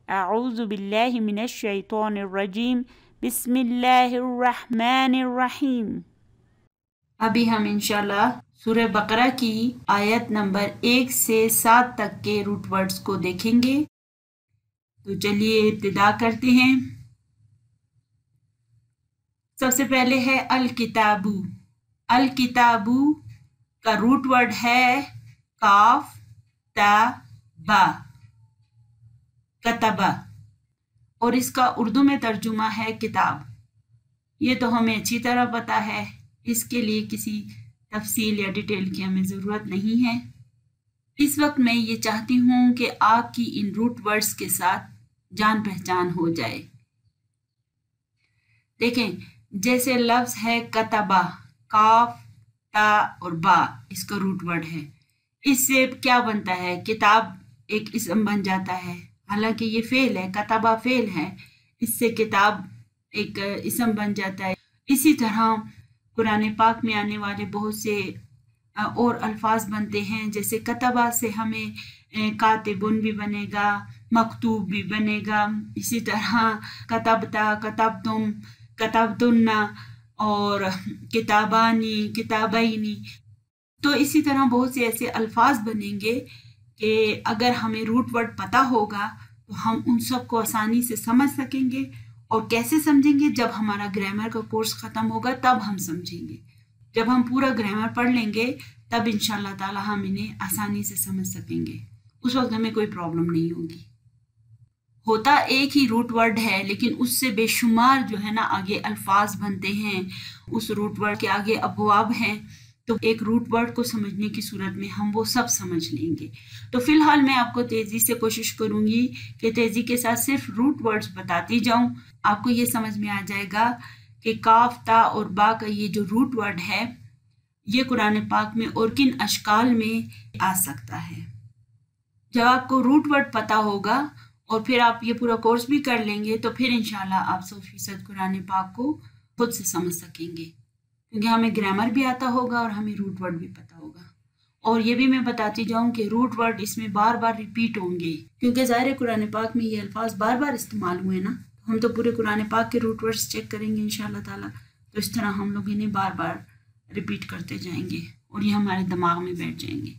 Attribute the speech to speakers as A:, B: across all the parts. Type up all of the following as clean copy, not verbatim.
A: اعوذ باللہ من الشیطان الرجیم بسم اللہ الرحمن الرحیم۔ ابھی ہم انشاءاللہ سورہ بقرہ کی آیت نمبر 1 سے 7 تک کے روٹ ورڈز کو دیکھیں گے۔ تو چلیے ابتدا کرتے ہیں۔ سب سے پہلے ہے الکتابو۔ الکتابو کا روٹ ورڈ ہے کاف تا با، کتبہ، اور اس کا اردو میں ترجمہ ہے کتاب۔ یہ تو ہمیں اچھی طرح پتہ ہے، اس کے لیے کسی تفصیل یا ڈیٹیل کی ہمیں ضرورت نہیں ہے۔ اس وقت میں یہ چاہتی ہوں کہ آپ کی ان روٹ ورڈز کے ساتھ جان پہچان ہو جائے۔ دیکھیں، جیسے لفظ ہے کتبہ، کاف تا اور با اس کا روٹ ورڈ ہے۔ اس سے کیا بنتا ہے؟ کتاب ایک اسم بن جاتا ہے، حالانکہ یہ فعل ہے، کتبہ فعل ہے، اس سے کتاب ایک اسم بن جاتا ہے۔ اسی طرح قرآن پاک میں آنے والے بہت سے اور الفاظ بنتے ہیں، جیسے کتبہ سے ہمیں کاتبن بھی بنے گا، مکتوب بھی بنے گا، اسی طرح کتبتا، کتبتم، کتبتن اور کتابانی، کتابینی۔ تو اسی طرح بہت سے ایسے الفاظ بنیں گے کہ اگر ہمیں روٹ ورڈ پتہ ہوگا تو ہم ان سب کو آسانی سے سمجھ سکیں گے۔ اور کیسے سمجھیں گے؟ جب ہمارا گرامر کا کورس ختم ہوگا تب ہم سمجھیں گے۔ جب ہم پورا گرامر پڑھ لیں گے تب انشاءاللہ تعالی ہم انہیں آسانی سے سمجھ سکیں گے، اس وقت ہمیں کوئی پرابلم نہیں ہوگی۔ ہوتا ایک ہی روٹ ورڈ ہے، لیکن اس سے بے شمار جو ہے نا آگے الفاظ بنتے ہیں، اس روٹ ورڈ کے آگے ابواب ہیں، تو ایک روٹ ورڈ کو سمجھنے کی صورت میں ہم وہ سب سمجھ لیں گے۔ تو فی الحال میں آپ کو تیزی سے کوشش کروں گی کہ تیزی کے ساتھ صرف روٹ ورڈز بتاتی جاؤں، آپ کو یہ سمجھ میں آ جائے گا کہ کاف تا اور با کا یہ جو روٹ ورڈ ہے یہ قرآن پاک میں اور کن اشکال میں آ سکتا ہے۔ جب آپ کو روٹ ورڈ پتہ ہوگا اور پھر آپ یہ پورا کورس بھی کر لیں گے تو پھر انشاءاللہ آپ 100% قرآن پاک کو خود سے سمجھ سکیں گے، کیونکہ ہمیں گرامر بھی آتا ہوگا اور ہمیں روٹ ورڈ بھی پتہ ہوگا۔ اور یہ بھی میں بتاتی جاؤں کہ روٹ ورڈ اس میں بار بار ریپیٹ ہوں گے، کیونکہ ظاہر قرآن پاک میں یہ الفاظ بار بار استعمال ہوئے نا، ہم تو پورے قرآن پاک کے روٹ ورڈز چیک کریں گے انشاءاللہ تعالیٰ، تو اس طرح ہم لوگ انہیں بار بار ریپیٹ کرتے جائیں گے اور یہ ہمارے دماغ میں بیٹھ جائیں گے۔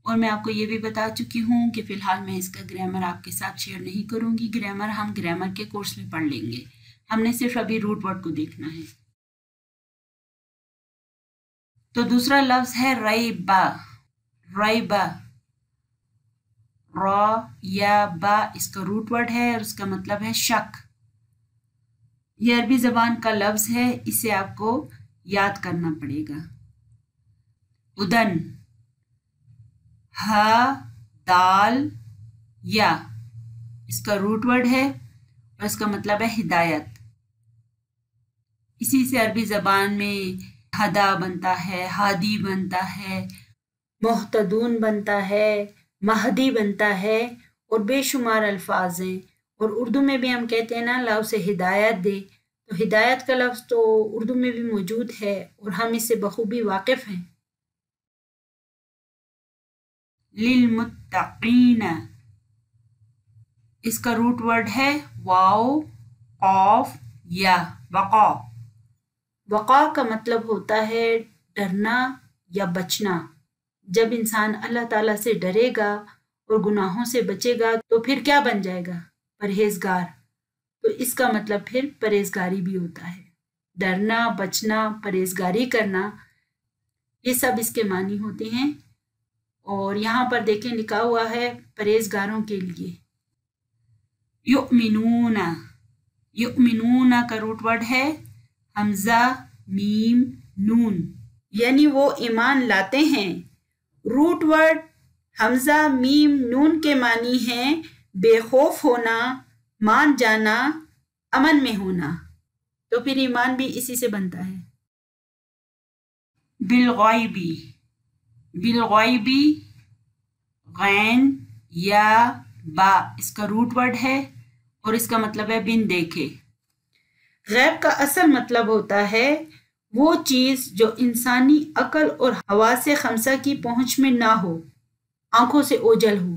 A: اور میں آپ کو یہ بھی بتا چکی ہوں کہ فی الحال میں اس کا گرامر آپ کے ساتھ شیئر نہیں کروں گی، گرامر ہم گرامر کے کورس میں پڑھ لیں گے، ہم نے صرف ابھی روٹ ورڈ کو دیکھنا ہے۔ تو دوسرا لفظ ہے ریبہ۔ ریبہ، را یا با اس کا روٹ ورڈ ہے اور اس کا مطلب ہے شک۔ یہ عربی زبان کا لفظ ہے، اسے آپ کو یاد کرنا پڑے گا۔ ادن، ہا دال یا اس کا روٹ ورڈ ہے اور اس کا مطلب ہے ہدایت۔ اسی سے عربی زبان میں ہدا بنتا ہے، ہادی بنتا ہے، محتدون بنتا ہے، مہدی بنتا ہے اور بے شمار الفاظ ہیں۔ اور اردو میں بھی ہم کہتے ہیں نا اللہ اسے ہدایت دے، تو ہدایت کا لفظ تو اردو میں بھی موجود ہے اور ہم اس سے بخوبی واقف ہیں۔ للمتقین، اس کا روٹ ورڈ ہے واو قاف یا، وقا۔ وقا کا مطلب ہوتا ہے ڈرنا یا بچنا۔ جب انسان اللہ تعالیٰ سے ڈرے گا اور گناہوں سے بچے گا تو پھر کیا بن جائے گا؟ پرہیزگار۔ تو اس کا مطلب پھر پرہیزگاری بھی ہوتا ہے، ڈرنا، بچنا، پرہیزگاری کرنا، یہ سب اس کے معنی ہوتے ہیں۔ اور یہاں پر دیکھیں لکھا ہوا ہے پرہیزگاروں کے لیے۔ یؤمنون، یؤمنون کا روٹ ورڈ ہے حمزہ میم نون، یعنی وہ ایمان لاتے ہیں۔ روٹ ورڈ حمزہ میم نون کے معنی ہیں بے خوف ہونا، مان جانا، امن میں ہونا، تو پھر ایمان بھی اسی سے بنتا ہے۔ بالغیبی، بالغیبی غین یا با اس کا روٹ ورڈ ہے اور اس کا مطلب ہے بن دیکھے۔ غیب کا اصل مطلب ہوتا ہے وہ چیز جو انسانی عقل اور حواس خمسہ کی پہنچ میں نہ ہو، آنکھوں سے اوجھل ہو۔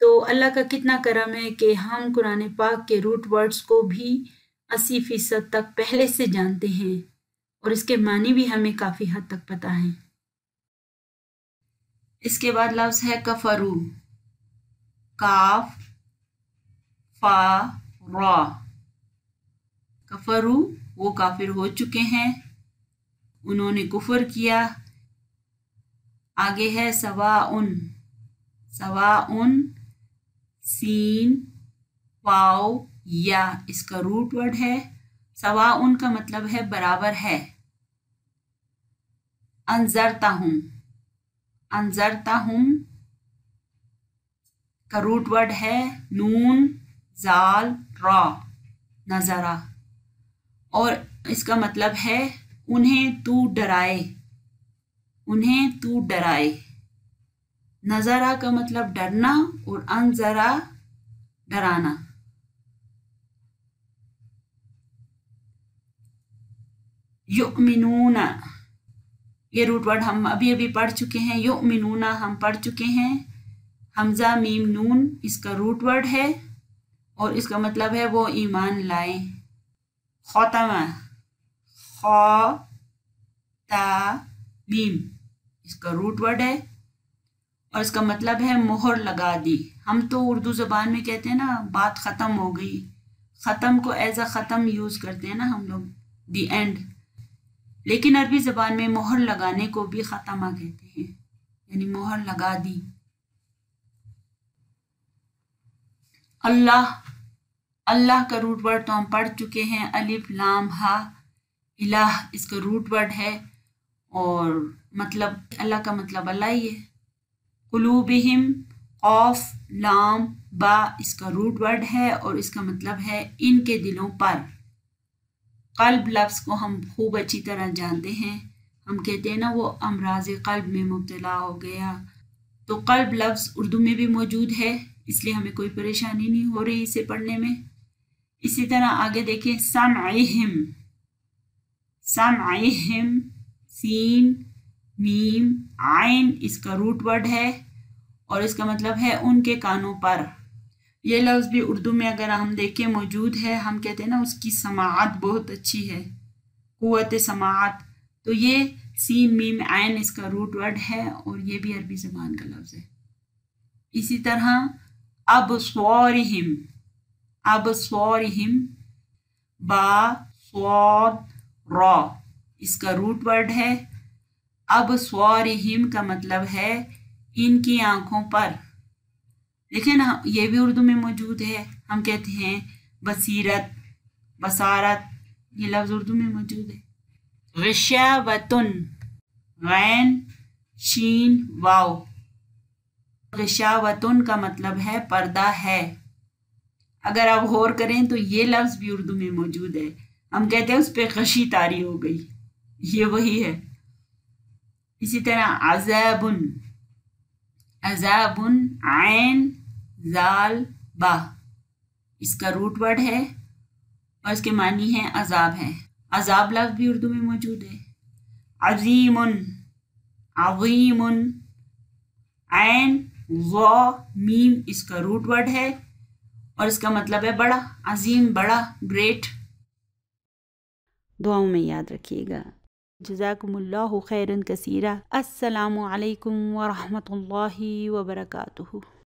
A: تو اللہ کا کتنا کرم ہے کہ ہم قرآن پاک کے روٹ ورڈز کو بھی 80% تک پہلے سے جانتے ہیں اور اس کے معنی بھی ہمیں کافی حد تک پتہ ہیں۔ اس کے بعد لفظ ہے کفرو، کاف فا را۔ کفرو وہ کافر ہو چکے ہیں، انہوں نے کفر کیا۔ آگے ہے سواءن، سواءن سین واو یا، اس کا روٹ ورڈ ہے۔ سواءن کا مطلب ہے برابر ہے۔ انذرتہم، انذرتہم کا روٹ ورڈ ہے نون زال را، نظرہ، اور اس کا مطلب ہے انہیں تو ڈرائے، انہیں تو ڈرائے۔ نظرہ کا مطلب ڈرنا اور انذرہ ڈرانا۔ یؤمنون، یہ روٹ ورڈ ہم ابھی ابھی پڑھ چکے ہیں۔ یؤمنون ہم پڑھ چکے ہیں۔ حمزہ میم نون اس کا روٹ ورڈ ہے اور اس کا مطلب ہے وہ ایمان لائیں۔ ختمہ، خا تا میم اس کا روٹ ورڈ ہے اور اس کا مطلب ہے مہر لگا دی۔ ہم تو اردو زبان میں کہتے ہیں نا بات ختم ہو گئی، ختم کو ایز اے ختم یوز کرتے ہیں نا ہم لوگ، دی اینڈ، لیکن عربی زبان میں مہر لگانے کو بھی ختمہ کہتے ہیں، یعنی مہر لگا دی۔ اللہ، اللہ کا روٹ ورڈ تو ہم پڑھ چکے ہیں، الف لام ہا، الہ اس کا روٹ ورڈ ہے اور مطلب اللہ کا مطلب اللہ ہی ہے۔ قلوبہم، قاف لام با اس کا روٹ ورڈ ہے اور اس کا مطلب ہے ان کے دلوں پر۔ قلب لفظ کو ہم خوب اچھی طرح جانتے ہیں، ہم کہتے ہیں نا وہ امراض قلب میں مبتلا ہو گیا، تو قلب لفظ اردو میں بھی موجود ہے، اس لیے ہمیں کوئی پریشانی نہیں ہو رہی اسے پڑھنے میں۔ اسی طرح آگے دیکھیں سمعہم، سمعہم سین میم عین اس کا روٹ ورڈ ہے اور اس کا مطلب ہے ان کے کانوں پر۔ یہ لفظ بھی اردو میں اگر ہم دیکھیں موجود ہے، ہم کہتے ہیں نا اس کی سماعت بہت اچھی ہے، قوت سماعت، تو یہ سین میم عین اس کا روٹ ورڈ ہے اور یہ بھی عربی زبان کا لفظ ہے۔ اسی طرح ابصارہم، ابصارہم با صاد را اس کا روٹ ورڈ ہے۔ ابصارہم کا مطلب ہے ان کی آنکھوں پر، دیکھیں نا یہ بھی اردو میں موجود ہے، ہم کہتے ہیں بصیرت، بصارت، یہ لفظ اردو میں موجود ہے۔ غشاوتن، غین شین واو، غشاوتن کا مطلب ہے پردہ ہے۔ اگر آپ غور کریں تو یہ لفظ بھی اردو میں موجود ہے، ہم کہتے ہیں اس پہ غشی طاری ہو گئی، یہ وہی ہے۔ اسی طرح عذابن، عذابن عین زال با اس کا روٹ ورڈ ہے اور اس کے معنی ہے عذاب ہے۔ عذاب لفظ بھی اردو میں موجود ہے۔ عظیم، عظیم عین ضا میم اس کا روٹ ورڈ ہے اور اس کا مطلب ہے بڑا، عظیم، بڑا، گریٹ۔ دعاؤں میں یاد رکھیے گا۔ جزاکم اللہ خیرا کثیرا۔ السلام علیکم ورحمۃ اللہ وبرکاتہ۔